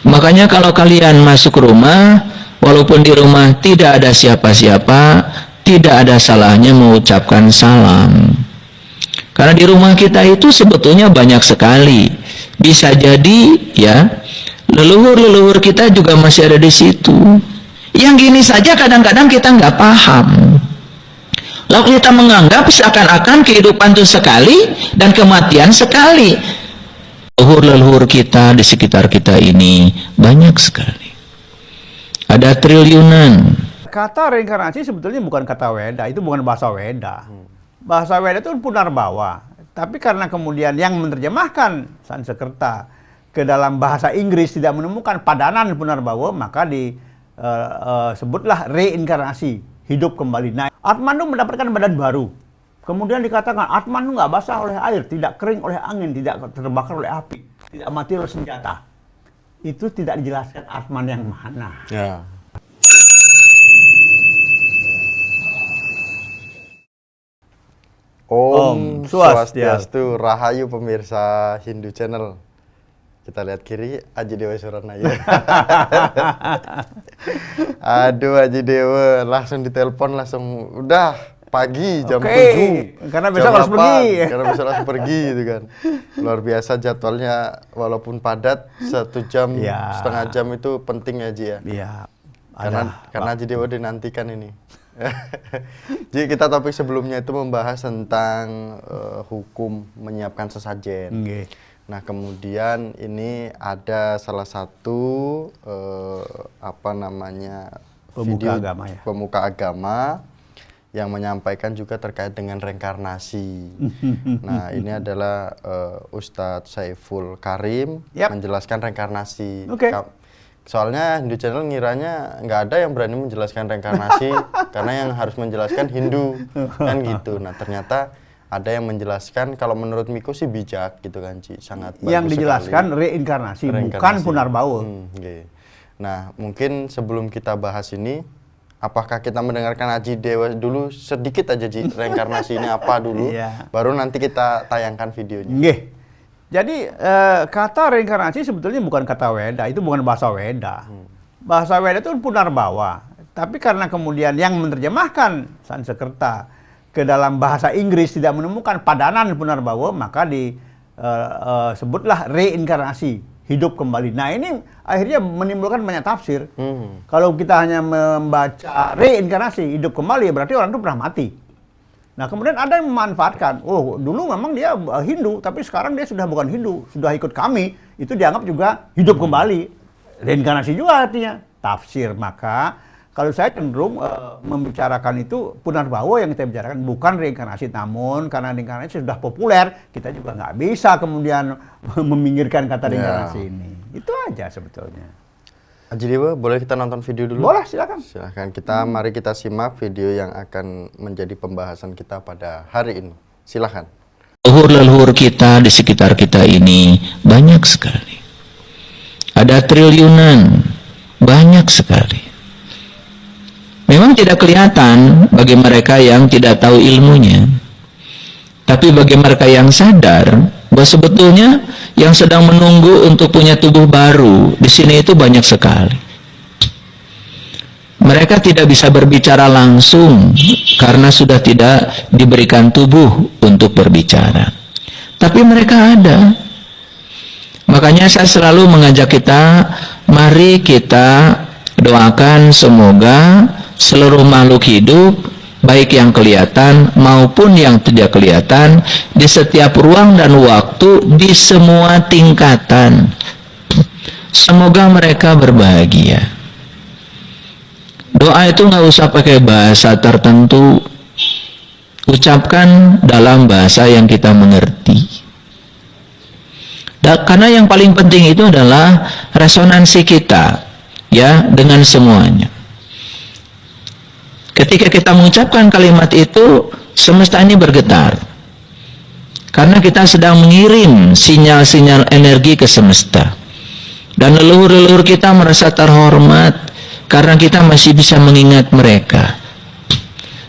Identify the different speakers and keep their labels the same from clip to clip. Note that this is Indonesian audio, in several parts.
Speaker 1: Makanya kalau kalian masuk rumah, walaupun di rumah tidak ada siapa-siapa, tidak ada salahnya mengucapkan salam. Karena di rumah kita itu sebetulnya banyak sekali. Bisa jadi ya, leluhur-leluhur kita juga masih ada di situ. Yang gini saja kadang-kadang kita nggak paham. Lalu kita menganggap seakan-akan kehidupan itu sekali dan kematian sekali. Leluhur-leluhur kita di sekitar kita ini banyak sekali. Ada triliunan.
Speaker 2: Kata reinkarnasi sebetulnya bukan kata Weda, itu bukan bahasa Weda. Bahasa Weda itu Punarbawa. Tapi karena kemudian yang menerjemahkan Sanskerta ke dalam bahasa Inggris tidak menemukan padanan Punarbawa, maka disebutlah reinkarnasi, hidup kembali. Nah, Atman itu mendapatkan badan baru. Kemudian dikatakan Atman itu nggak basah oleh air, tidak kering oleh angin, tidak terbakar oleh api, tidak mati oleh senjata. Itu tidak dijelaskan Atman yang mana.
Speaker 3: Ya. Om Swastiastu, Rahayu pemirsa Hindu Channel. Kita lihat kiri, Aji Dewa Suranaya. Aduh, Aji Dewa langsung ditelepon, langsung udah pagi jam 7.
Speaker 2: Karena besok harus pergi.
Speaker 3: Karena besok harus pergi gitu kan. Luar biasa jadwalnya, walaupun padat, 1 jam, setengah jam itu penting ya Ji ya.
Speaker 2: Iya.
Speaker 3: Karena Aji Dewa dinantikan ini. Jadi kita topik sebelumnya itu membahas tentang hukum menyiapkan sesajen. Nah kemudian ini ada salah satu pemuka agama yang menyampaikan juga terkait dengan reinkarnasi. Nah ini adalah Ustadz Saiful Karim menjelaskan reinkarnasi. Soalnya Hindu Channel ngiranya nggak ada yang berani menjelaskan reinkarnasi karena yang harus menjelaskan Hindu kan gitu. Nah ternyata ada yang menjelaskan, kalau menurut Miko sih bijak gitu kan Ci, sangat bagus
Speaker 2: yang dijelaskan sekali. Reinkarnasi bukan Punarbawa.
Speaker 3: Nah mungkin sebelum kita bahas ini, apakah kita mendengarkan Aji Dewa dulu sedikit aja Ci, reinkarnasi ini apa dulu, baru nanti kita tayangkan videonya.
Speaker 2: Jadi kata reinkarnasi sebetulnya bukan kata Weda, itu bukan bahasa Weda. Bahasa Weda itu Punarbawa. Tapi karena kemudian yang menerjemahkan Sanskerta ke dalam bahasa Inggris tidak menemukan padanan Punarbawa, maka disebutlah reinkarnasi, hidup kembali. Nah ini akhirnya menimbulkan banyak tafsir. Kalau kita hanya membaca reinkarnasi, hidup kembali, berarti orang itu pernah mati. Nah kemudian ada yang memanfaatkan, oh dulu memang dia Hindu, tapi sekarang dia sudah bukan Hindu, sudah ikut kami, itu dianggap juga hidup kembali. Reinkarnasi juga artinya, tafsir. Maka kalau saya cenderung membicarakan itu Punarbawa yang kita bicarakan, bukan reinkarnasi. Namun karena reinkarnasi sudah populer, kita juga nggak bisa kemudian meminggirkan kata reinkarnasi ini. Itu aja sebetulnya.
Speaker 3: Aji Dewa, boleh kita nonton video dulu?
Speaker 2: Boleh, silakan.
Speaker 3: Silakan. Mari kita simak video yang akan menjadi pembahasan kita pada hari ini. Silakan.
Speaker 1: Leluhur-leluhur kita di sekitar kita ini banyak sekali. Ada triliunan, banyak sekali. Memang tidak kelihatan bagi mereka yang tidak tahu ilmunya. Tapi bagi mereka yang sadar bahwa sebetulnya yang sedang menunggu untuk punya tubuh baru di sini itu banyak sekali. Mereka tidak bisa berbicara langsung karena sudah tidak diberikan tubuh untuk berbicara. Tapi mereka ada. Makanya saya selalu mengajak kita, mari kita doakan semoga seluruh makhluk hidup, baik yang kelihatan maupun yang tidak kelihatan, di setiap ruang dan waktu, di semua tingkatan, semoga mereka berbahagia. Doa itu nggak usah pakai bahasa tertentu, ucapkan dalam bahasa yang kita mengerti. Karena yang paling penting itu adalah resonansi kita ya dengan semuanya. Ketika kita mengucapkan kalimat itu, semesta ini bergetar. Karena kita sedang mengirim sinyal-sinyal energi ke semesta. Dan leluhur-leluhur kita merasa terhormat karena kita masih bisa mengingat mereka.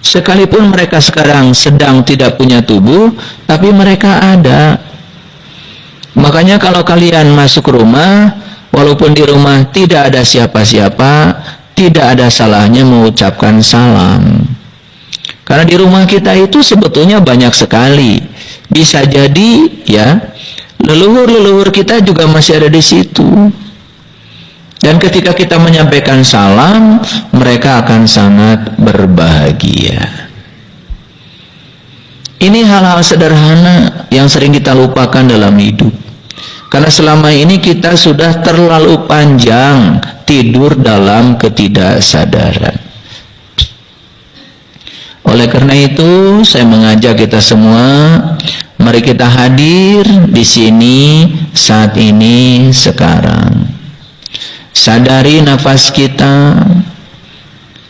Speaker 1: Sekalipun mereka sekarang sedang tidak punya tubuh, tapi mereka ada. Makanya kalau kalian masuk rumah, walaupun di rumah tidak ada siapa-siapa, tidak ada salahnya mengucapkan salam. Karena di rumah kita itu sebetulnya banyak sekali. Bisa jadi ya, leluhur-leluhur kita juga masih ada di situ. Dan ketika kita menyampaikan salam, mereka akan sangat berbahagia. Ini hal-hal sederhana yang sering kita lupakan dalam hidup. Karena selama ini kita sudah terlalu panjang tidur dalam ketidaksadaran. Oleh karena itu, saya mengajak kita semua, mari kita hadir di sini saat ini sekarang. Sadari nafas kita.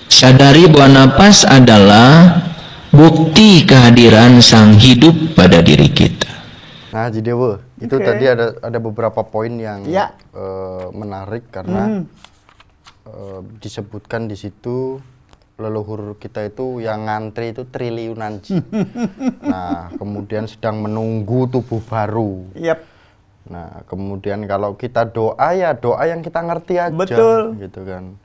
Speaker 1: Sadari bahwa nafas adalah bukti kehadiran sang hidup pada diri kita.
Speaker 3: Nah, Haji Dewa, itu tadi ada beberapa poin yang menarik karena disebutkan di situ leluhur kita itu yang ngantri itu triliunan Ji. Nah, kemudian sedang menunggu tubuh baru. Nah, kemudian kalau kita doa ya doa yang kita ngerti aja.
Speaker 2: Betul.
Speaker 3: Gitu kan.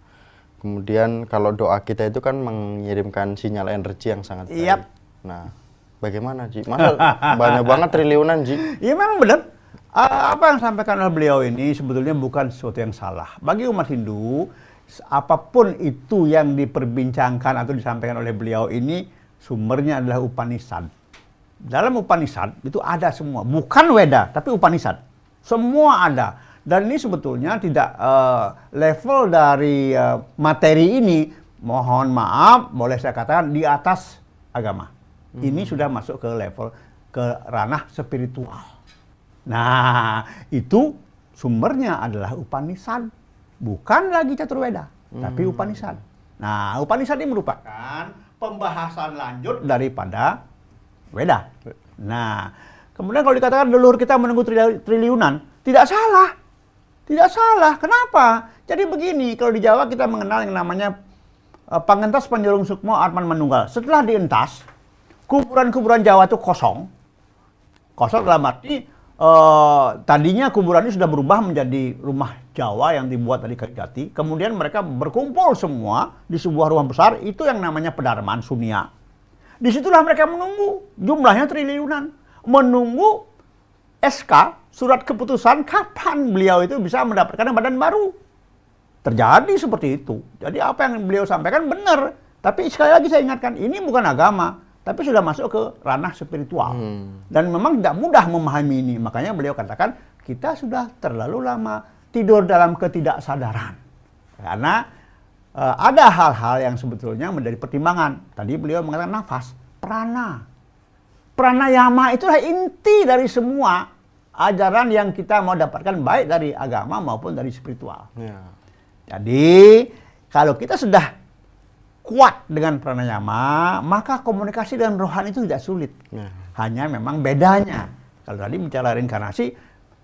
Speaker 3: Kemudian kalau doa kita itu kan mengirimkan sinyal energi yang sangat baik. Nah, bagaimana Ji? Masa banyak banget triliunan Ji?
Speaker 2: Iya memang benar. Apa yang disampaikan oleh beliau ini sebetulnya bukan sesuatu yang salah. Bagi umat Hindu, apapun itu yang diperbincangkan atau disampaikan oleh beliau ini sumbernya adalah Upanishad. Dalam Upanishad itu ada semua, bukan Weda, tapi Upanishad. Semua ada. Dan ini sebetulnya tidak level dari materi ini, mohon maaf, boleh saya katakan di atas agama. Ini sudah masuk ke level, ke ranah spiritual. Nah, itu sumbernya adalah Upanishad. Bukan lagi Caturveda, tapi Upanishad. Nah, Upanishad ini merupakan pembahasan lanjut daripada Weda. Nah, kemudian kalau dikatakan leluhur kita menunggu triliunan, tidak salah. Tidak salah. Kenapa? Jadi begini, kalau di Jawa kita mengenal yang namanya pangentas panjurung sukmo atman manunggal. Setelah dientas, kuburan-kuburan Jawa itu kosong. Kosong dalam arti tadinya kuburan ini sudah berubah menjadi rumah Jawa yang dibuat dari kayu jati. Kemudian mereka berkumpul semua di sebuah rumah besar, itu yang namanya Pedarman Sunia. Disitulah mereka menunggu, jumlahnya triliunan. Menunggu SK, surat keputusan kapan beliau itu bisa mendapatkan badan baru. Terjadi seperti itu. Jadi apa yang beliau sampaikan benar. Tapi sekali lagi saya ingatkan, ini bukan agama, tapi sudah masuk ke ranah spiritual. Dan memang tidak mudah memahami ini. Makanya beliau katakan, kita sudah terlalu lama tidur dalam ketidaksadaran. Karena ada hal-hal yang sebetulnya menjadi pertimbangan. Tadi beliau mengatakan nafas, prana. Pranayama itulah inti dari semua ajaran yang kita mau dapatkan baik dari agama maupun dari spiritual. Jadi kalau kita sudah kuat dengan pranayama, maka komunikasi dengan rohani itu tidak sulit. Hanya memang bedanya. Kalau tadi bicara reinkarnasi,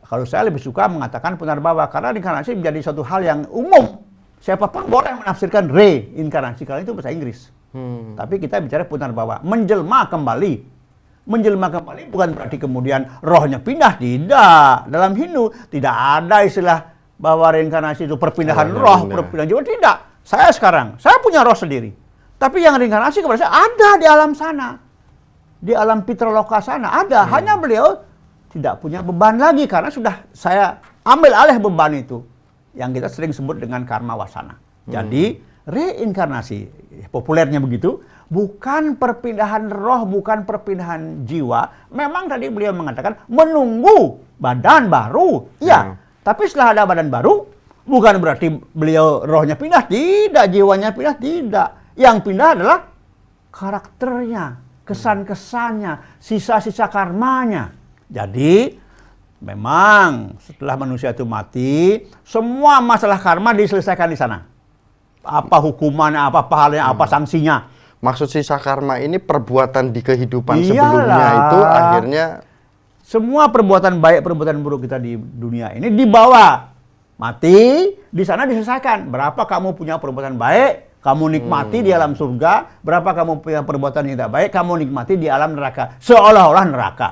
Speaker 2: kalau saya lebih suka mengatakan punarbawa, karena reinkarnasi menjadi suatu hal yang umum. Siapapun boleh menafsirkan reinkarnasi, kalau itu bahasa Inggris. Tapi kita bicara punarbawa, menjelma kembali. Menjelma kembali bukan berarti kemudian rohnya pindah, tidak. Dalam Hindu tidak ada istilah bahwa reinkarnasi itu perpindahan roh, perpindahan jiwa, tidak. Saya punya roh sendiri. Tapi yang reinkarnasi kepada saya ada di alam sana. Di alam Pitraloka sana ada. Hanya beliau tidak punya beban lagi karena sudah saya ambil alih beban itu. Yang kita sering sebut dengan karma wasana. Jadi reinkarnasi, populernya begitu, bukan perpindahan roh, bukan perpindahan jiwa. Memang tadi beliau mengatakan menunggu badan baru. Iya, tapi setelah ada badan baru, bukan berarti beliau rohnya pindah, tidak, jiwanya pindah, tidak. Yang pindah adalah karakternya, kesan-kesannya, sisa-sisa karmanya. Jadi memang setelah manusia itu mati, semua masalah karma diselesaikan di sana. Apa hukumannya, apa pahalanya, apa sanksinya.
Speaker 3: Maksud sisa karma ini perbuatan di kehidupan sebelumnya itu akhirnya
Speaker 2: semua perbuatan baik, perbuatan buruk kita di dunia ini dibawa. Mati, di sana diselesaikan. Berapa kamu punya perbuatan baik, Kamu nikmati di alam surga, berapa kamu punya perbuatan yang tidak baik, kamu nikmati di alam neraka. Seolah-olah neraka.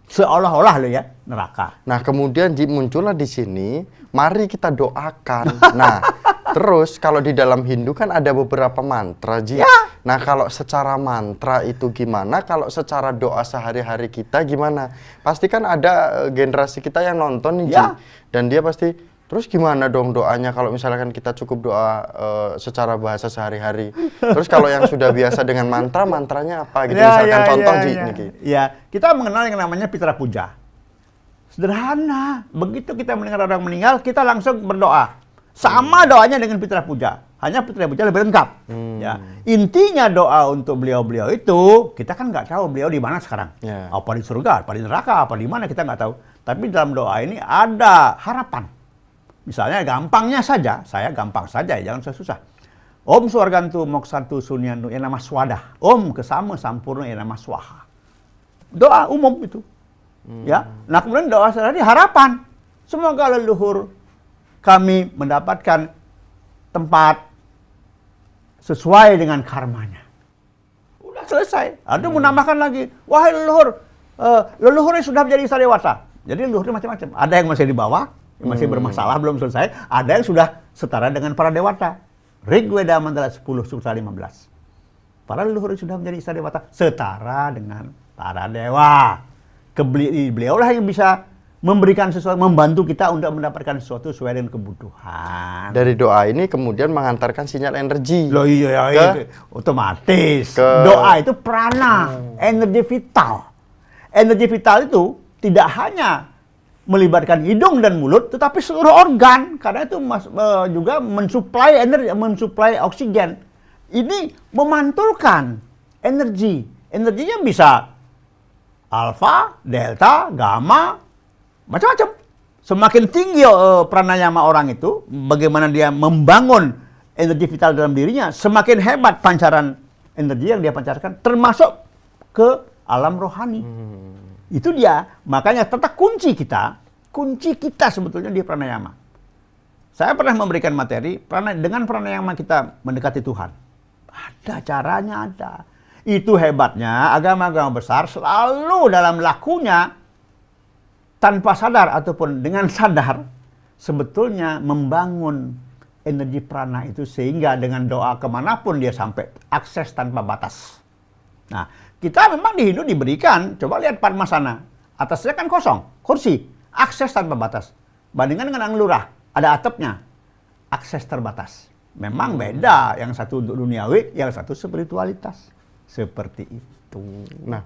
Speaker 2: Seolah-olah loh ya, neraka.
Speaker 3: Nah, kemudian muncullah di sini, mari kita doakan. Nah, terus kalau di dalam Hindu kan ada beberapa mantra, Ji.
Speaker 2: Ya.
Speaker 3: Nah, kalau secara mantra itu gimana? Kalau secara doa sehari-hari kita gimana? Pasti kan ada generasi kita yang nonton nih, Ji.
Speaker 2: Ya.
Speaker 3: Dan dia pasti, terus gimana dong doanya kalau misalkan kita cukup doa secara bahasa sehari-hari? Terus kalau yang sudah biasa dengan mantra, mantranya apa gitu? Misalkan contoh, Ji.
Speaker 2: Ya, kita mengenal yang namanya Pitra Puja. Sederhana. Begitu kita mendengar orang meninggal, kita langsung berdoa. Sama doanya dengan Pitra Puja. Hanya Pitra Puja lebih lengkap. Ya. Intinya doa untuk beliau-beliau itu, kita kan nggak tahu beliau di mana sekarang.
Speaker 3: Yeah.
Speaker 2: Apa di surga, apa di neraka, apa di mana, kita nggak tahu. Tapi dalam doa ini ada harapan. Misalnya gampangnya saja, saya gampang saja, jangan susah-susah. Om Swargantu Moksantu Sunyantu Enama Swadah. Om Kesama Sampurna Enama Swaha. Doa umum itu. Ya. Nah, kemudian doa sehari harapan. Semoga leluhur kami mendapatkan tempat sesuai dengan karmanya. Udah selesai. Ada menambahkan lagi, wahai leluhur, leluhurnya sudah menjadi Sadewata. Jadi leluhurnya macam-macam. Ada yang masih di bawah, yang masih bermasalah, belum selesai. Ada yang sudah setara dengan para dewata. Rig Weda Mandala 10, Sukta 15. Para leluhur sudah menjadi Sadewata, setara dengan para dewa. Beliaulah yang bisa memberikan sesuatu, membantu kita untuk mendapatkan sesuatu sesuai dengan kebutuhan.
Speaker 3: Dari doa ini kemudian mengantarkan sinyal energi.
Speaker 2: Loh iya, otomatis. Doa itu prana, energi vital. Energi vital itu tidak hanya melibatkan hidung dan mulut, tetapi seluruh organ, karena itu juga mensuplai energi, mensuplai oksigen. Ini memantulkan energi. Energinya bisa alfa, delta, gamma, macam-macam. Semakin tinggi pranayama orang itu, bagaimana dia membangun energi vital dalam dirinya, semakin hebat pancaran energi yang dia pancarkan, termasuk ke alam rohani. Itu dia. Makanya tetap kunci kita sebetulnya di pranayama. Saya pernah memberikan materi, dengan pranayama kita mendekati Tuhan. Ada caranya, ada. Itu hebatnya agama-agama besar selalu dalam lakunya tanpa sadar ataupun dengan sadar sebetulnya membangun energi prana itu sehingga dengan doa kemanapun dia sampai akses tanpa batas. Nah, kita memang di Hindu diberikan, coba lihat Padmasana, atasnya kan kosong, kursi, akses tanpa batas. Bandingkan dengan Anglurah, ada atapnya, akses terbatas. Memang beda, yang satu untuk duniawi, yang satu spiritualitas. Seperti itu.
Speaker 3: Nah,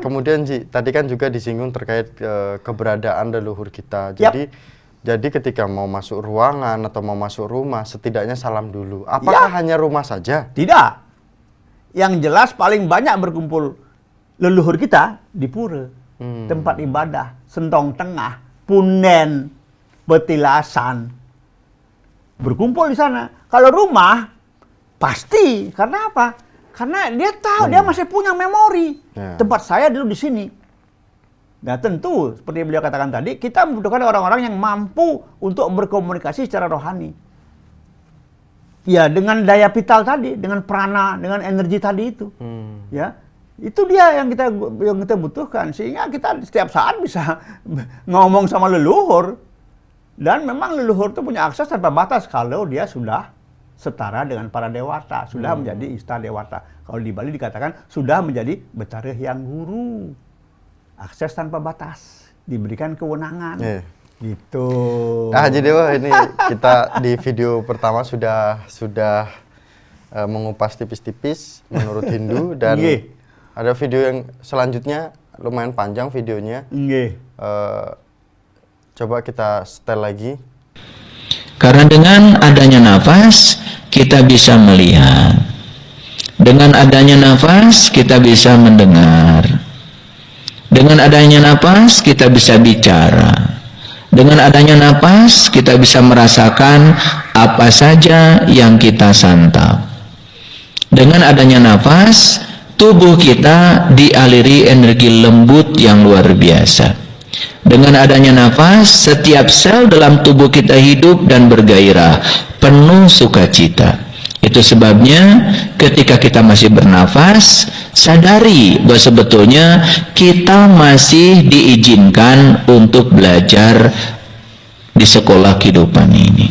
Speaker 3: kemudian Ji, tadi kan juga disinggung terkait keberadaan leluhur kita. Jadi ketika mau masuk ruangan atau mau masuk rumah, setidaknya salam dulu. Apakah hanya rumah saja?
Speaker 2: Tidak. Yang jelas paling banyak berkumpul leluhur kita di pura, tempat ibadah, Sentong Tengah, Punden, Petilasan. Berkumpul di sana. Kalau rumah, pasti. Karena apa? Karena dia tahu, dia masih punya memori. Tempat saya dulu di sini. Nah tentu, seperti beliau katakan tadi, kita membutuhkan orang-orang yang mampu untuk berkomunikasi secara rohani. Ya, dengan daya vital tadi, dengan prana, dengan energi tadi itu. Ya, itu dia yang kita butuhkan. Sehingga kita setiap saat bisa ngomong sama leluhur. Dan memang leluhur itu punya akses tanpa batas kalau dia sudah setara dengan para dewata, sudah menjadi ista dewata. Kalau di Bali dikatakan sudah menjadi Betara Hyang Guru. Akses tanpa batas, diberikan kewenangan. Gitu.
Speaker 3: Nah, jadi Dewa, ini kita di video pertama sudah mengupas tipis-tipis menurut Hindu dan ada video yang selanjutnya lumayan panjang videonya. Coba kita setel lagi.
Speaker 1: Karena dengan adanya nafas, kita bisa melihat. Dengan adanya nafas, kita bisa mendengar. Dengan adanya nafas, kita bisa bicara. Dengan adanya nafas, kita bisa merasakan apa saja yang kita santap. Dengan adanya nafas, tubuh kita dialiri energi lembut yang luar biasa. Dengan adanya nafas, setiap sel dalam tubuh kita hidup dan bergairah, penuh sukacita. Itu sebabnya ketika kita masih bernafas, sadari bahwa sebetulnya kita masih diizinkan untuk belajar di sekolah kehidupan ini.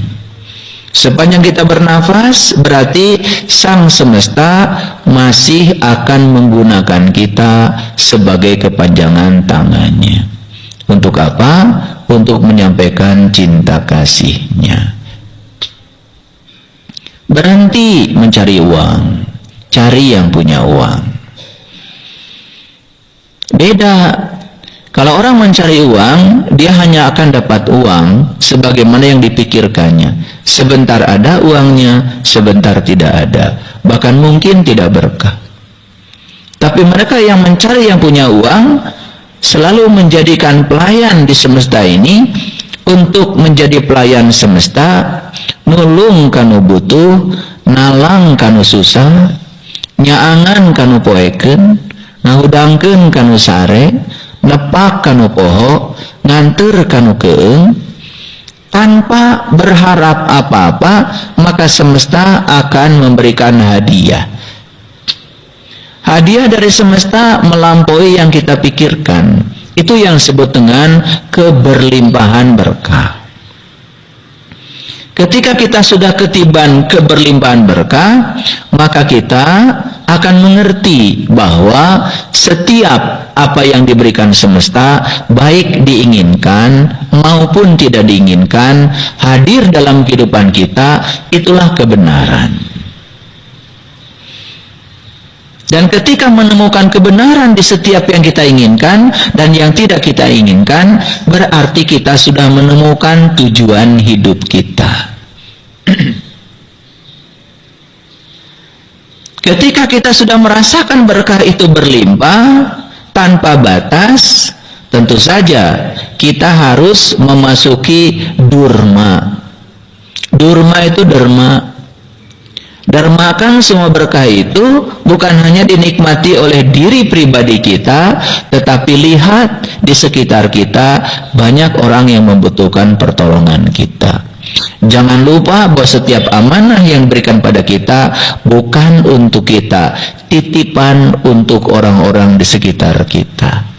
Speaker 1: Sepanjang kita bernafas, berarti sang semesta masih akan menggunakan kita sebagai kepanjangan tangannya. Untuk apa? Untuk menyampaikan cinta kasihnya. Berhenti mencari uang, cari yang punya uang. Beda. Kalau orang mencari uang, dia hanya akan dapat uang sebagaimana yang dipikirkannya. Sebentar ada uangnya, sebentar tidak ada. Bahkan mungkin tidak berkah. Tapi mereka yang mencari yang punya uang, selalu menjadikan pelayan di semesta ini untuk menjadi pelayan semesta, nulung kanu butuh, nalang kanu susah, nyaangan kanu poeken, ngahudangkeun kanu sare, nepak kanu poho, nganter kanu keung. Tanpa berharap apa-apa, maka semesta akan memberikan hadiah. Hadiah dari semesta melampaui yang kita pikirkan. Itu yang disebut dengan keberlimpahan berkah. Ketika kita sudah ketiban keberlimpahan berkah, maka kita akan mengerti bahwa setiap apa yang diberikan semesta, baik diinginkan maupun tidak diinginkan, hadir dalam kehidupan kita, itulah kebenaran. Dan ketika menemukan kebenaran di setiap yang kita inginkan dan yang tidak kita inginkan, berarti kita sudah menemukan tujuan hidup kita. Ketika kita sudah merasakan berkah itu berlimpah tanpa batas, tentu saja kita harus memasuki durma. Durma itu derma. Darmakan semua berkah itu bukan hanya dinikmati oleh diri pribadi kita, tetapi lihat di sekitar kita banyak orang yang membutuhkan pertolongan kita. Jangan lupa bahwa setiap amanah yang diberikan pada kita bukan untuk kita, titipan untuk orang-orang di sekitar kita.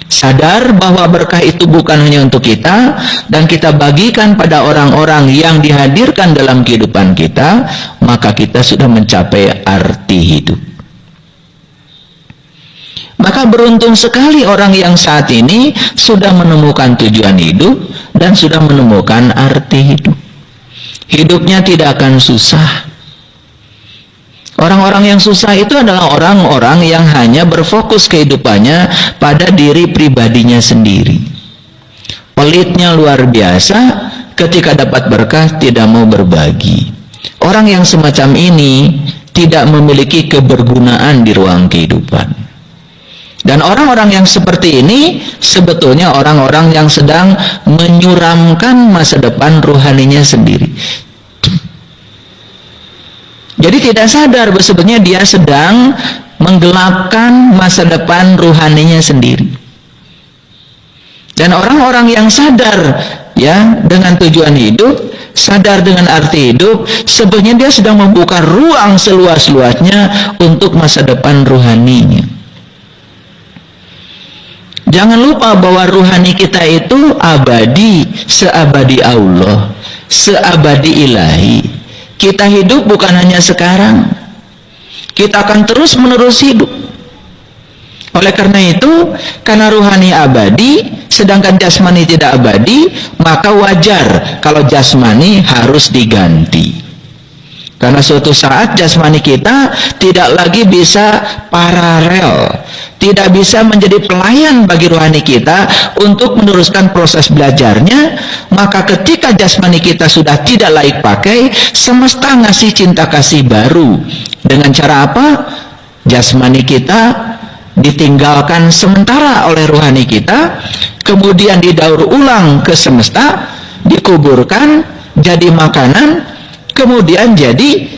Speaker 1: Sadar bahwa berkah itu bukan hanya untuk kita, dan kita bagikan pada orang-orang yang dihadirkan dalam kehidupan kita, maka kita sudah mencapai arti hidup. Maka beruntung sekali orang yang saat ini sudah menemukan tujuan hidup dan sudah menemukan arti hidup. Hidupnya tidak akan susah. Orang-orang yang susah itu adalah orang-orang yang hanya berfokus kehidupannya pada diri pribadinya sendiri. Pelitnya luar biasa, ketika dapat berkah tidak mau berbagi. Orang yang semacam ini tidak memiliki kebergunaan di ruang kehidupan. Dan orang-orang yang seperti ini sebetulnya orang-orang yang sedang menyuramkan masa depan rohaninya sendiri. Jadi tidak sadar bahwa sebenarnya dia sedang menggelapkan masa depan rohaninya sendiri. Dan orang-orang yang sadar ya dengan tujuan hidup, sadar dengan arti hidup, sebenarnya dia sedang membuka ruang seluas-luasnya untuk masa depan rohaninya. Jangan lupa bahwa rohani kita itu abadi, seabadi Allah, seabadi ilahi. Kita hidup bukan hanya sekarang, kita akan terus menerus hidup. Oleh karena itu, karena rohani abadi sedangkan jasmani tidak abadi, maka wajar kalau jasmani harus diganti. Karena suatu saat jasmani kita tidak lagi bisa paralel, tidak bisa menjadi pelayan bagi rohani kita untuk meneruskan proses belajarnya. Maka ketika jasmani kita sudah tidak layak pakai, semesta ngasih cinta kasih baru. Dengan cara apa? Jasmani kita ditinggalkan sementara oleh rohani kita, kemudian didaur ulang ke semesta, dikuburkan, jadi makanan, kemudian jadi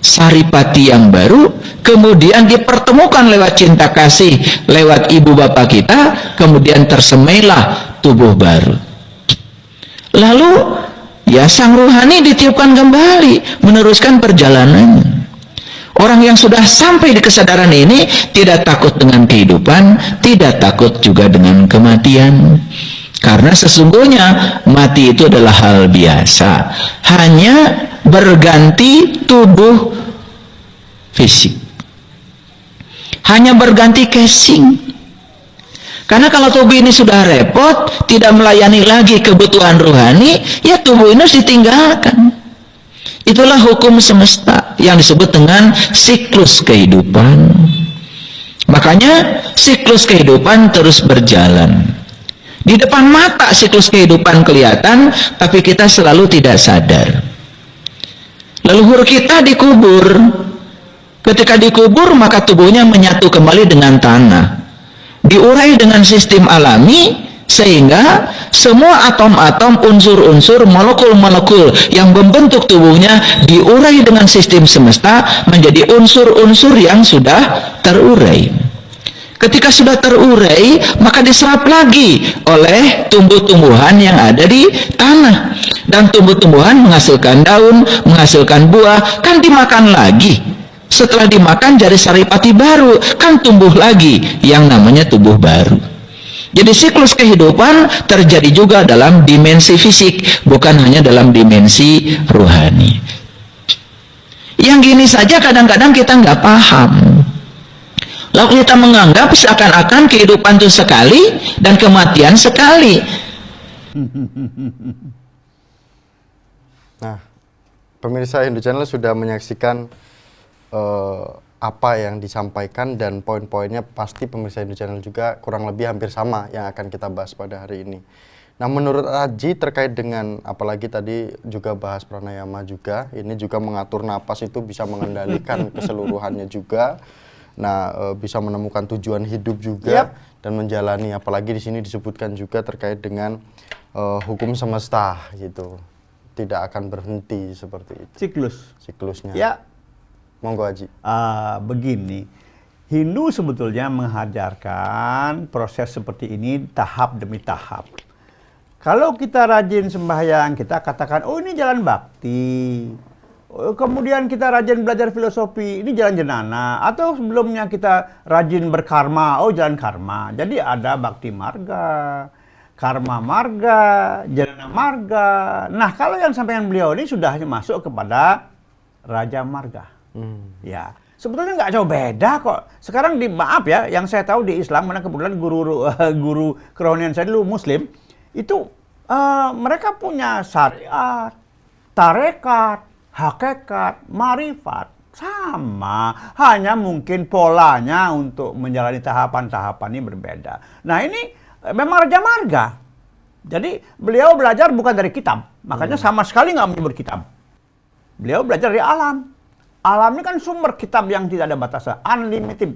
Speaker 1: saripati yang baru, kemudian dipertemukan lewat cinta kasih, lewat ibu bapak kita, kemudian tersemailah tubuh baru. Lalu ya sang rohani ditiupkan kembali meneruskan perjalanannya. Orang yang sudah sampai di kesadaran ini tidak takut dengan kehidupan, tidak takut juga dengan kematian. Karena sesungguhnya mati itu adalah hal biasa, hanya berganti tubuh fisik, hanya berganti casing. Karena kalau tubuh ini sudah repot, tidak melayani lagi kebutuhan rohani, ya tubuh ini harus ditinggalkan. Itulah hukum semesta yang disebut dengan siklus kehidupan. Makanya siklus kehidupan terus berjalan. Di depan mata siklus kehidupan kelihatan, tapi kita selalu tidak sadar. Leluhur kita dikubur. Ketika dikubur, maka tubuhnya menyatu kembali dengan tanah. Diurai dengan sistem alami, sehingga semua atom-atom, unsur-unsur, molekul-molekul yang membentuk tubuhnya diurai dengan sistem semesta menjadi unsur-unsur yang sudah terurai. Ketika sudah terurai, maka diserap lagi oleh tumbuh-tumbuhan yang ada di tanah. Dan tumbuh-tumbuhan menghasilkan daun, menghasilkan buah, kan dimakan lagi. Setelah dimakan jadi saripati baru, kan tumbuh lagi yang namanya tubuh baru. Jadi siklus kehidupan terjadi juga dalam dimensi fisik, bukan hanya dalam dimensi rohani. Yang gini saja kadang-kadang kita nggak paham. Lalu kita menganggap seakan-akan kehidupan itu sekali dan kematian sekali.
Speaker 3: Nah, pemirsa Hindu Channel sudah menyaksikan apa yang disampaikan, dan poin-poinnya pasti pemirsa Hindu Channel juga kurang lebih hampir sama yang akan kita bahas pada hari ini. Nah, menurut Aji terkait dengan, apalagi tadi juga bahas pranayama juga, ini juga mengatur napas itu bisa mengendalikan keseluruhannya juga. Nah, bisa menemukan tujuan hidup juga, dan menjalani, apalagi di sini disebutkan juga terkait dengan hukum semesta gitu. Tidak akan berhenti seperti itu. Siklusnya.
Speaker 2: Ya.
Speaker 3: Monggo Haji.
Speaker 2: Begini, Hindu sebetulnya mengajarkan proses seperti ini tahap demi tahap. Kalau kita rajin sembahyang, kita katakan, oh ini jalan bakti. Kemudian kita rajin belajar filosofi, ini jalan jenana. Atau sebelumnya kita rajin berkarma, oh jalan karma. Jadi ada bakti marga, karma marga, jenana marga. Nah, kalau yang sampaikan beliau ini sudah masuk kepada raja marga. Ya, sebetulnya nggak jauh beda kok. Sekarang maaf ya, yang saya tahu di Islam, mana kebetulan guru kerohanian saya dulu Muslim, itu mereka punya syariat, tarekat, hakikat, marifat sama, hanya mungkin polanya untuk menjalani tahapan-tahapan ini berbeda. Nah, ini memang raja marga. Jadi beliau belajar bukan dari kitab, makanya sama sekali nggak menyebut kitab. Beliau belajar dari alam. Alam ini kan sumber kitab yang tidak ada batasnya, unlimited,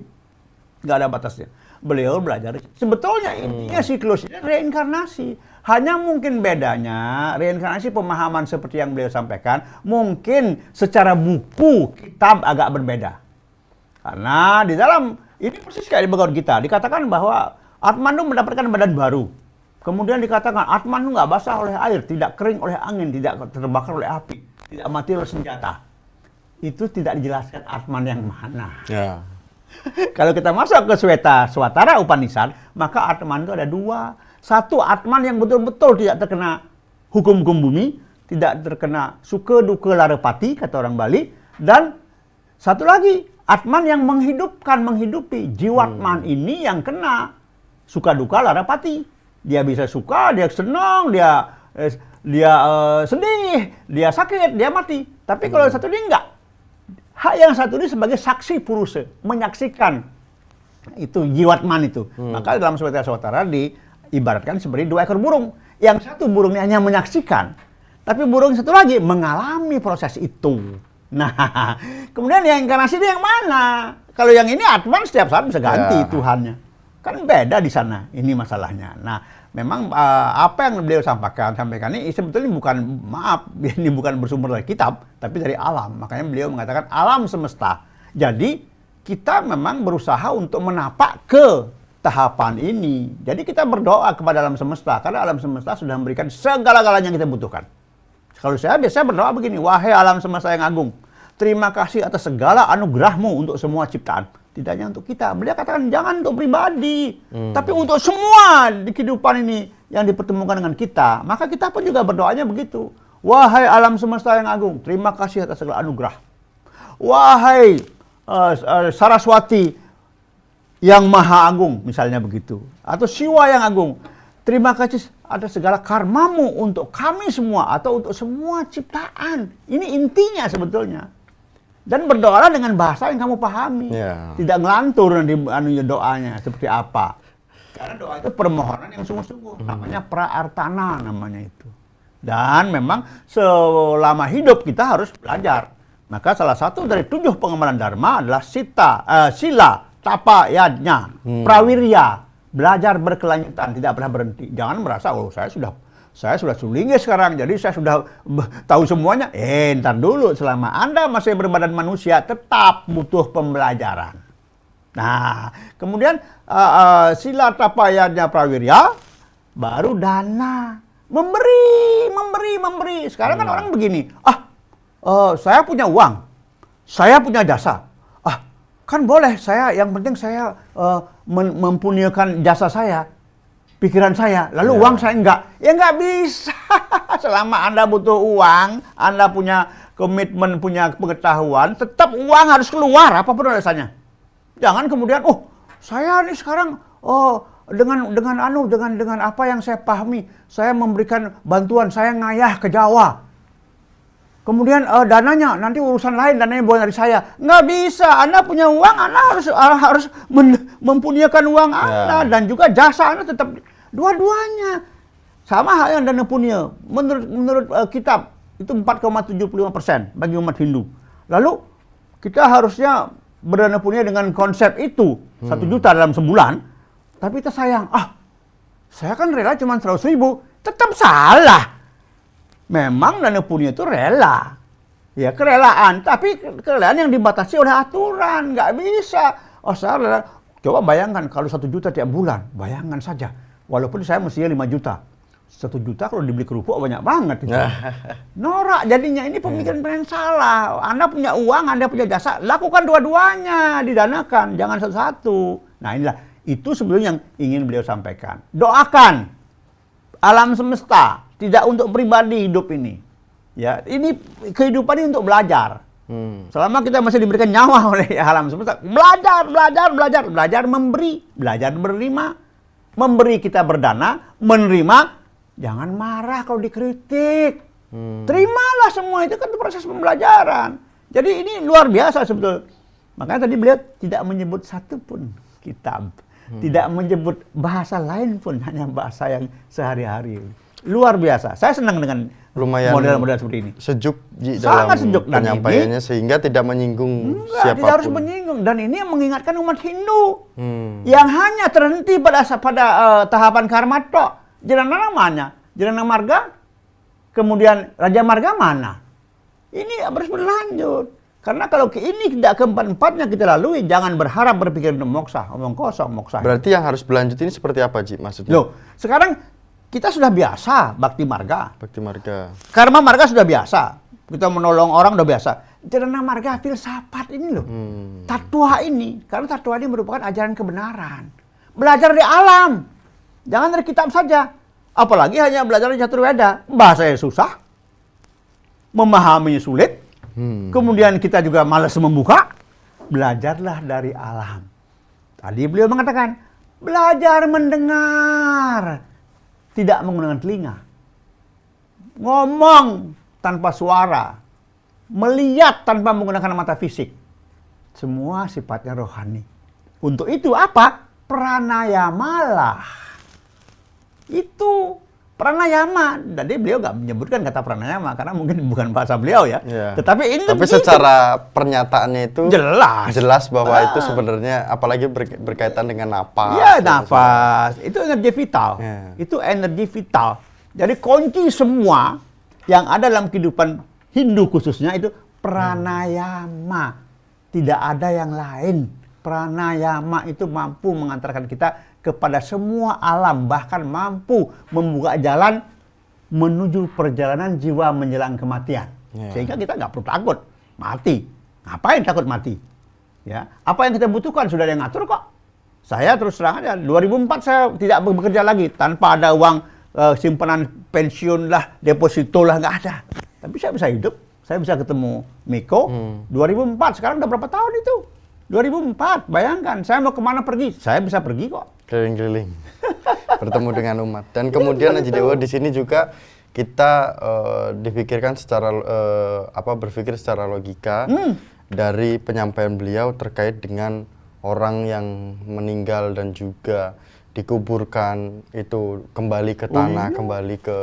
Speaker 2: nggak ada batasnya. Beliau belajar, sebetulnya intinya siklusnya reinkarnasi. Hanya mungkin bedanya, reinkarnasi pemahaman seperti yang beliau sampaikan, mungkin secara buku, kitab agak berbeda. Karena di dalam, ini persis kayak di Bhagavad Gita, dikatakan bahwa Atman itu mendapatkan badan baru. Kemudian dikatakan, Atman itu nggak basah oleh air, tidak kering oleh angin, tidak terbakar oleh api, tidak mati oleh senjata. Itu tidak dijelaskan Atman yang mana. Ya. Kalau kita masuk ke Swatara Upanishad, maka Atman itu ada dua. Satu, Atman yang betul-betul tidak terkena hukum-hukum bumi, tidak terkena suka duka larapati, kata orang Bali. Dan satu lagi, Atman yang menghidupi. Jiwatman ini yang kena suka duka larapati. Dia bisa suka, dia senang, dia sedih, dia sakit, dia mati. Tapi kalau satu ini enggak. Hak yang satu ini sebagai saksi purusa, menyaksikan itu jiwatman itu. Maka dalam Swatara diibaratkan seperti dua ekor burung. Yang satu burung ini hanya menyaksikan, tapi burung satu lagi mengalami proses itu. Nah, kemudian yang inkarnasi ini yang mana? Kalau yang ini Atman setiap saat bisa ganti Tuhannya. Kan beda di sana, ini masalahnya. Nah, memang apa yang beliau sampaikan ini sebetulnya ini bukan bersumber dari kitab, tapi dari alam. Makanya beliau mengatakan alam semesta. Jadi kita memang berusaha untuk menapak ke tahapan ini. Jadi kita berdoa kepada alam semesta, karena alam semesta sudah memberikan segala-galanya yang kita butuhkan. Kalau saya biasanya berdoa begini, wahai alam semesta yang agung, terima kasih atas segala anugerahmu untuk semua ciptaan. Tidak hanya untuk kita. Beliau katakan jangan untuk pribadi, tapi untuk semua di kehidupan ini yang dipertemukan dengan kita. Maka kita pun juga berdoanya begitu. Wahai alam semesta yang agung, terima kasih atas segala anugerah. Wahai Saraswati yang maha agung, misalnya begitu. Atau Siwa yang agung, terima kasih atas segala karmamu untuk kami semua atau untuk semua ciptaan. Ini intinya sebetulnya. Dan berdoalah dengan bahasa yang kamu pahami. Tidak ngelantur nanti doanya seperti apa. Karena doa itu permohonan yang sungguh-sungguh. Namanya praartana namanya itu. Dan memang selama hidup kita harus belajar. Maka salah satu dari 7 pengamalan Dharma adalah sila, tapa, yajna, prawirya. Belajar berkelanjutan, tidak pernah berhenti. Jangan merasa, oh saya sudah sulingnya sekarang, jadi saya sudah tahu semuanya. Ntar dulu, selama Anda masih berbadan manusia, tetap butuh pembelajaran. Nah, kemudian sila, tapa, yajna, prawirya, baru dana. Memberi. Sekarang kan orang begini, saya punya uang, saya punya jasa. Kan boleh, yang penting saya mempunyakan jasa saya, pikiran saya, lalu uang saya enggak. Ya enggak bisa. Selama Anda butuh uang, Anda punya komitmen, punya pengetahuan, tetap uang harus keluar, apapun alasannya. Jangan kemudian, saya nih sekarang, dengan apa yang saya pahami, saya memberikan bantuan, saya ngayah ke Jawa. Kemudian dananya, nanti urusan lain, dananya bukan dari saya. Nggak bisa, Anda punya uang, Anda harus mempunyakan uang Anda. Dan juga jasa Anda tetap, dua-duanya. Sama hal yang dana punya. Menurut kitab, itu 4,75% bagi umat Hindu. Lalu, kita harusnya berdana punya dengan konsep itu, 1 juta dalam sebulan. Tapi kita sayang, saya kan rela cuma 100.000, tetap salah. Memang dana punya itu rela, ya kerelaan, tapi kerelaan yang dibatasi oleh aturan, nggak bisa. Saya rela. Coba bayangkan kalau 1 juta tiap bulan, bayangkan saja. Walaupun saya mestinya 5 juta, 1 juta kalau dibeli kerupuk banyak banget. Itu. Norak jadinya, ini pemikiran salah. Anda punya uang, Anda punya jasa, lakukan dua-duanya, didanakan, jangan satu-satu. Nah inilah, itu sebetulnya yang ingin beliau sampaikan. Doakan alam semesta. Tidak untuk pribadi hidup ini. Ya, ini kehidupan ini untuk belajar. Selama kita masih diberikan nyawa oleh alam semesta, belajar memberi, belajar menerima. Memberi kita berdana, menerima, jangan marah kalau dikritik. Terimalah semua, itu kan proses pembelajaran. Jadi ini luar biasa sebetulnya. Makanya tadi beliau tidak menyebut satu pun kitab. Tidak menyebut bahasa lain pun, hanya bahasa yang sehari-hari. Luar biasa. Saya senang dengan model-model seperti ini.
Speaker 3: Sejuk
Speaker 2: dalam
Speaker 3: sejuk penyampaiannya, sehingga tidak menyinggung siapapun.
Speaker 2: Tidak harus menyinggung. Dan ini yang mengingatkan umat Hindu yang hanya terhenti pada tahapan karma tok. Janana namanya, Janana marga, kemudian Raja Marga mana? Ini harus berlanjut. Karena kalau ini tidak keempat-empatnya kita lalui, jangan berharap berpikir untuk moksa, omong kosong moksa.
Speaker 3: Berarti yang harus berlanjut ini seperti apa, Ji, maksudnya?
Speaker 2: Sekarang kita sudah biasa bakti marga.
Speaker 3: Bakti marga.
Speaker 2: Karma marga sudah biasa. Kita menolong orang sudah biasa. Janana marga filsafat ini loh. Tattwa ini. Karena tattwa ini merupakan ajaran kebenaran. Belajar dari alam. Jangan dari kitab saja. Apalagi hanya belajar dari Caturveda. Bahasanya susah. Memahaminya sulit. Kemudian kita juga malas membuka. Belajarlah dari alam. Tadi beliau mengatakan, belajar mendengar. Tidak menggunakan telinga. Ngomong tanpa suara. Melihat tanpa menggunakan mata fisik. Semua sifatnya rohani. Untuk itu apa? Pranayamalah. Itu pranayama. Jadi beliau nggak menyebutkan kata pranayama karena mungkin bukan bahasa beliau ya. Tetapi ini
Speaker 3: secara pernyataannya itu
Speaker 2: jelas
Speaker 3: bahwa itu sebenarnya apalagi berkaitan dengan napas.
Speaker 2: Ya, nafas. Itu energi vital. Itu energi vital. Jadi kunci semua yang ada dalam kehidupan Hindu khususnya itu pranayama. Tidak ada yang lain. Pranayama itu mampu mengantarkan kita kepada semua alam, bahkan mampu membuka jalan menuju perjalanan jiwa menjelang kematian. Sehingga kita nggak perlu takut mati. Ngapain takut mati? Ya, apa yang kita butuhkan sudah ada yang ngatur kok. Saya terus terang aja, 2004 saya tidak bekerja lagi tanpa ada uang simpanan pensiun lah, deposito lah, nggak ada. Tapi saya bisa hidup, saya bisa ketemu Miko. 2004, sekarang udah berapa tahun itu? 2004, bayangkan saya mau kemana pergi, saya bisa pergi kok.
Speaker 3: Keliling-keliling, bertemu dengan umat. Dan kemudian Haji Dewo di sini juga kita dipikirkan secara berpikir secara logika dari penyampaian beliau terkait dengan orang yang meninggal dan juga dikuburkan itu kembali ke tanah, kembali ke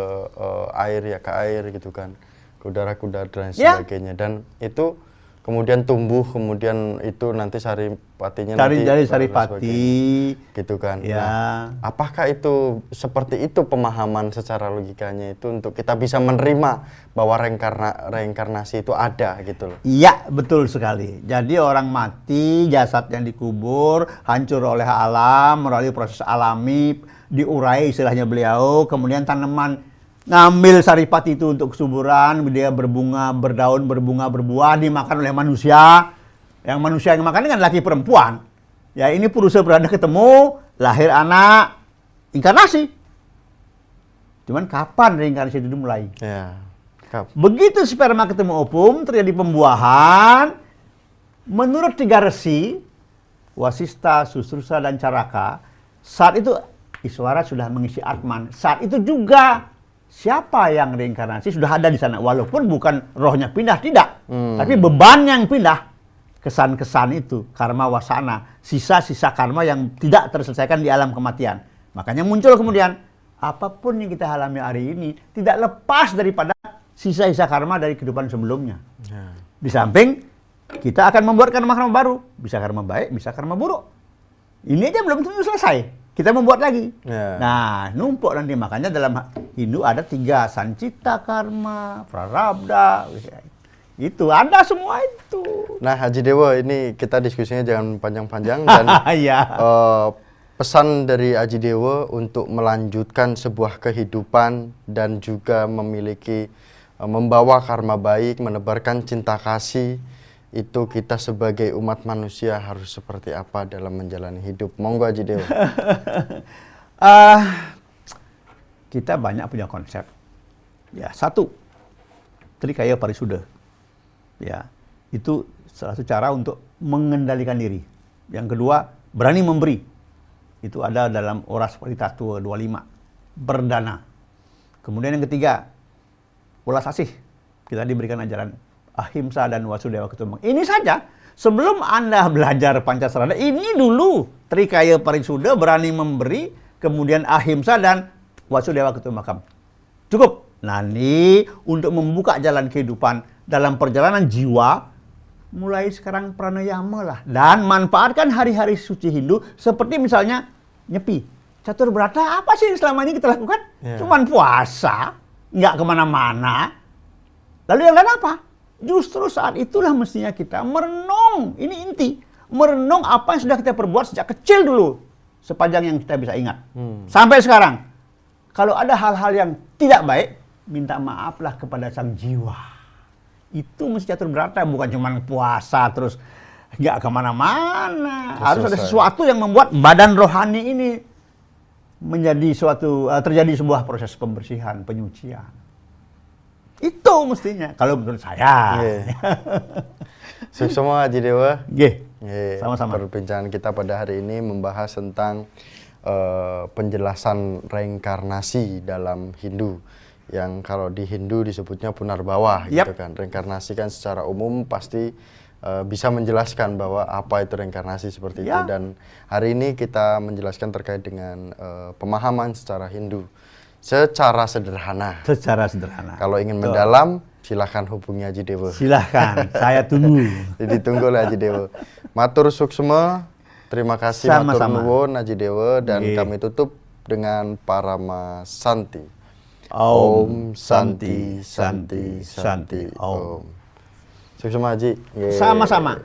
Speaker 3: air ya, ke air gitu kan, ke udara-udara dan sebagainya. Dan itu kemudian tumbuh, kemudian itu nanti saripatinya
Speaker 2: dari saripati
Speaker 3: gitu kan.
Speaker 2: Ya.
Speaker 3: Nah, apakah itu seperti itu pemahaman secara logikanya itu untuk kita bisa menerima bahwa reinkarnasi itu ada gitu loh?
Speaker 2: Iya, betul sekali. Jadi orang mati, jasad yang dikubur, hancur oleh alam, melalui proses alami, diurai istilahnya beliau, kemudian tanaman ngambil saripati itu untuk kesuburan, dia berbunga, berdaun, berbunga, berbuah, dimakan oleh manusia. Yang manusia yang makan kan laki perempuan. Ya ini purusa berada ketemu, lahir anak, inkarnasi. Cuman kapan reinkarnasi itu dimulai?
Speaker 3: Ya.
Speaker 2: Begitu sperma ketemu opum, terjadi pembuahan. Menurut 3 resi, Wasista, Susrusa, dan Caraka, saat itu Iswara sudah mengisi Atman. Saat itu juga siapa yang reinkarnasi sudah ada di sana, walaupun bukan rohnya pindah, tidak, tapi beban yang pindah, kesan-kesan itu, karma wasana, sisa-sisa karma yang tidak terselesaikan di alam kematian. Makanya muncul kemudian, apapun yang kita alami hari ini tidak lepas daripada sisa-sisa karma dari kehidupan sebelumnya. Di samping kita akan membuat karma-karma baru, bisa karma baik, bisa karma buruk. Ini aja belum tentu selesai. Kita membuat lagi. Nah, numpuk nanti. Makanya dalam Hindu ada 3, Sancita karma, Prarabdha. Itu, ada semua itu.
Speaker 3: Nah, Haji Dewo, ini kita diskusinya jangan panjang-panjang. Dan pesan dari Haji Dewo untuk melanjutkan sebuah kehidupan dan juga memiliki, membawa karma baik, menebarkan cinta kasih, itu kita sebagai umat manusia harus seperti apa dalam menjalani hidup? Monggo Haji Dewo.
Speaker 2: Kita banyak punya konsep. Ya, 1, Trikaya Parisuddha. Ya, itu salah satu cara untuk mengendalikan diri. Yang kedua, berani memberi. Itu ada dalam Oras Paritattva 25. Berdana. Kemudian yang ketiga, ulas asih. Kita diberikan ajaran Ahimsa dan Wasudewa Kutumbang. Ini saja, sebelum Anda belajar Pancasarana, ini dulu Trikaya Parisuddha, berani memberi, kemudian Ahimsa dan Wasudewa Kutumbakam. Cukup. Nanti untuk membuka jalan kehidupan dalam perjalanan jiwa, mulai sekarang pranayama lah. Dan manfaatkan hari-hari suci Hindu, seperti misalnya nyepi. Catur Brata, apa sih yang selama ini kita lakukan? Cuman puasa, nggak kemana-mana. Lalu yang lain apa? Justru saat itulah mestinya kita merenung, ini inti, merenung apa yang sudah kita perbuat sejak kecil dulu, sepanjang yang kita bisa ingat. Sampai sekarang, kalau ada hal-hal yang tidak baik, minta maaflah kepada sang jiwa. Itu mesti Catur Brata, bukan cuma puasa terus nggak kemana-mana. Harus ada sesuatu yang membuat badan rohani ini menjadi terjadi sebuah proses pembersihan, penyucian. Itu mestinya, kalau menurut saya.
Speaker 3: Sukses semua Haji Dewo.
Speaker 2: Sama-sama.
Speaker 3: Perbincangan kita pada hari ini membahas tentang penjelasan reinkarnasi dalam Hindu. Yang kalau di Hindu disebutnya Punarbawa, gitu kan. Reinkarnasi kan secara umum pasti bisa menjelaskan bahwa apa itu reinkarnasi seperti itu. Dan hari ini kita menjelaskan terkait dengan pemahaman secara Hindu. Secara sederhana. Kalau ingin mendalam, silahkan hubungi Haji Dewo.
Speaker 2: Silahkan, saya tunggu.
Speaker 3: Jadi tunggu lah Haji Dewo. Matur suksema, terima kasih. Matur nuwun Haji Dewo. Dan kami tutup dengan Parama Santi. Om Santi, Santi, Santi, Om. Suksema Haji.
Speaker 2: Sama-sama.